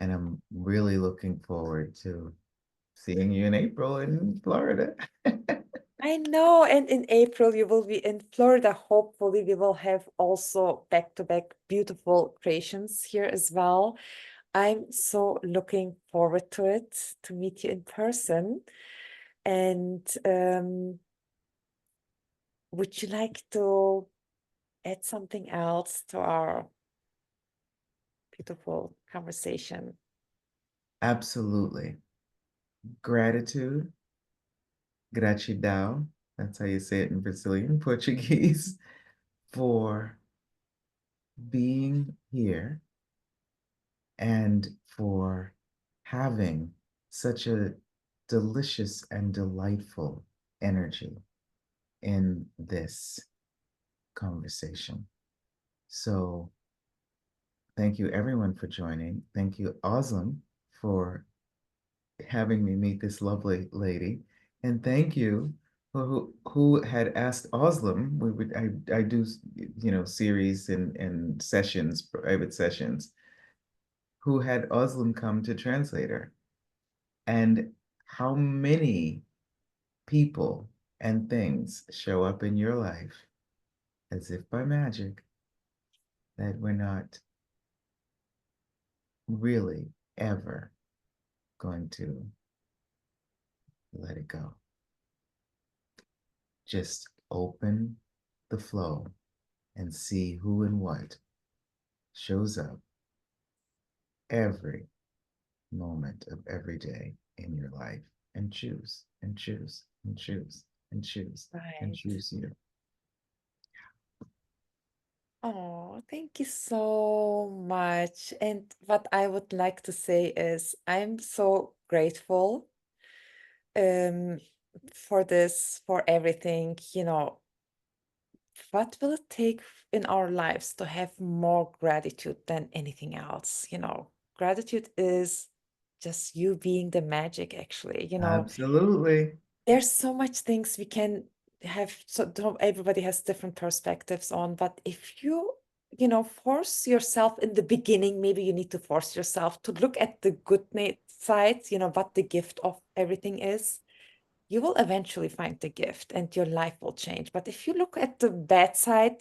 And I'm really looking forward to seeing you in April in Florida. I know. And in April, you will be in Florida. Hopefully, we will have also back-to-back beautiful creations here as well. I'm so looking forward to it, to meet you in person. And would you like to add something else to our beautiful conversation? Absolutely. gratitude, gratidão, that's how you say it in Brazilian Portuguese, for being here and for having such a delicious and delightful energy in this conversation. So thank you everyone for joining. Thank you, Oslam, for having me meet this lovely lady. And thank you who had asked Oslam. I do series and sessions, private sessions, who had Oslam come to translator. And how many people and things show up in your life as if by magic that we're not really ever going to let it go. Just open the flow and see who and what shows up every moment of every day in your life, and choose and choose and choose and choose and Right. choose you. Oh, thank you so much. And what I would like to say is I'm so grateful um for this, for everything, what will it take in our lives to have more gratitude than anything else? Gratitude is just you being the magic, actually. Absolutely. There's so much things we can have, so everybody has different perspectives on, but if you force yourself in the beginning, maybe you need to force yourself to look at the good side, what the gift of everything is. You will eventually find the gift and your life will change. But if you look at the bad side,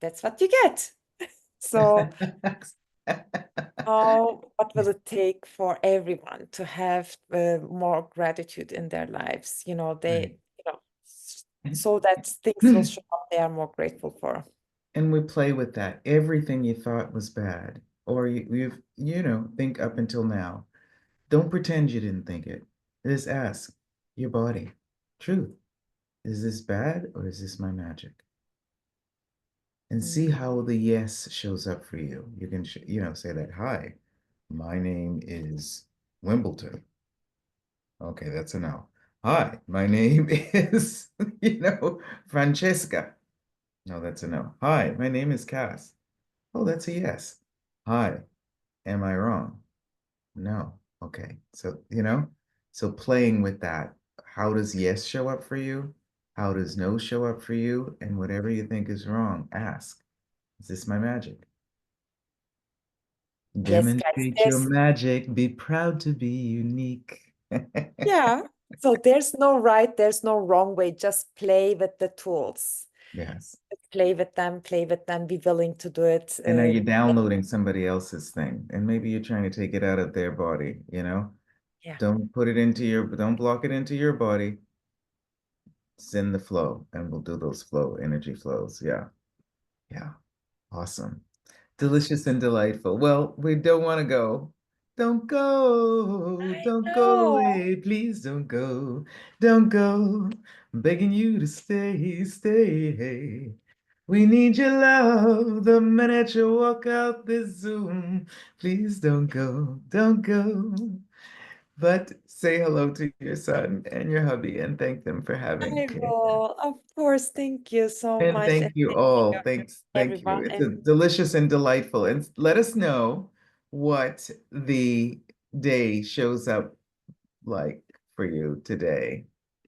that's what you get. So what will it take for everyone to have more gratitude in their lives? Right. So that things will show up they are more grateful for. And we play with that. Everything you thought was bad, or you've, think up until now. Don't pretend you didn't think it. Just ask your body, truth, is this bad or is this my magic? And see Mm. how the yes shows up for you. You can, say that, hi, my name is Wimbledon. Okay, that's a no. Hi, my name is, Francesca. No, that's a no. Hi, my name is Cass. Oh, that's a yes. Hi, am I wrong? No. Okay. So, so playing with that, how does yes show up for you? How does no show up for you? And whatever you think is wrong, ask, is this my magic? Yes, guys, Demonstrate your magic. Be proud to be unique. yeah. So there's no right, there's no wrong way. Just play with the tools. Yes. Play with them, be willing to do it. And are you downloading somebody else's thing? And maybe you're trying to take it out of their body, Yeah. Don't block it into your body. Send the flow and we'll do those energy flows. Yeah. Yeah. Awesome. Delicious and delightful. Well, we don't want to go. Don't go. I Don't go know. away. Please don't go. Don't go. I'm begging you to stay. Stay. We need your love the minute you walk out this Zoom. Please don't go. Don't go. But say hello to your son and your hubby and thank them for having I kids. will. Of course. Thank you so And much. And thank you thank you, all. Thank you. everyone. It's a And delicious and delightful. And let us know what the day shows up like for you today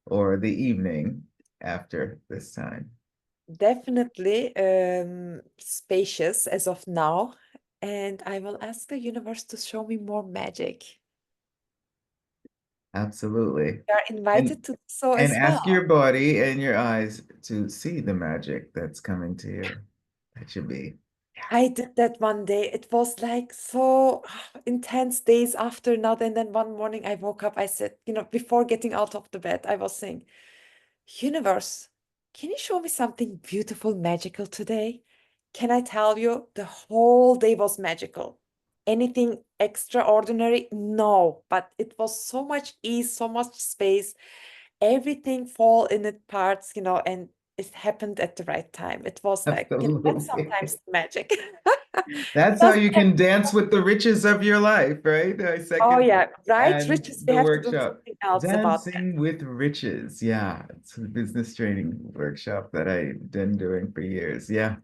or the evening after this time. definitely spacious as of now. And I will ask the universe to show me more magic. Absolutely. You are And invited to do so and as ask well. your body and your eyes to see the magic that's coming to you. That should be. I did that one day. It was like so intense days after another. And then one morning I woke up, I said, before getting out of the bed, I was saying, Universe, can you show me something beautiful, magical today? Can I tell you, the whole day was magical. anything extraordinary? No, but it was so much ease, so much space, everything fall in its parts, you know, and it happened at the right time. It was like, you know, that's Absolutely. sometimes magic. That's how Doesn't you have can to dance with the riches of your life, right? I Oh second yeah, right, and riches. We the have to do workshop. something else about that. Dancing with Riches. Yeah, it's a business training workshop that I've been doing for years. Yeah,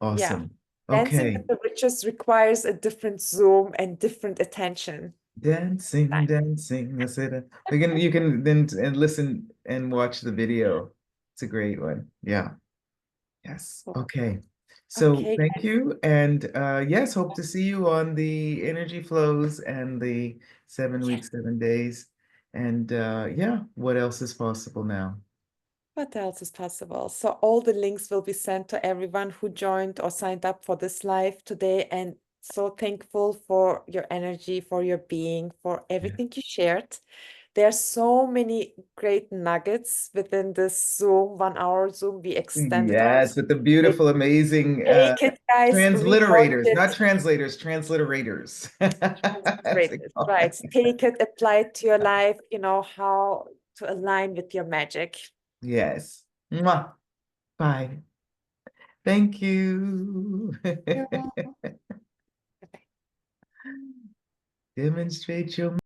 Yeah. awesome. Dancing Okay. with the riches requires a different Zoom and different attention. Dancing, dancing. That's it. You can then and listen and watch the video. It's a great one. Yeah. Yes. Cool. Okay. So Okay, thank you. And yes, hope to see you on the energy flows and the 7 weeks, 7 days. And yeah, what else is possible now? what else is possible? So all the links will be sent to everyone who joined or signed up for this live today. And so thankful for your energy, for your being, for everything you shared. There are so many great nuggets within this Zoom, 1 hour Zoom. We extended our Yes, Zoom with the today. beautiful, amazing Take it, guys, rewatch transliterators, it. not translators, transliterators. As they Translated, call right? it. Take it, apply it to your life, you know, how to align with your magic. Yes. Mwah. Bye. Thank you. Yeah. Demonstrate your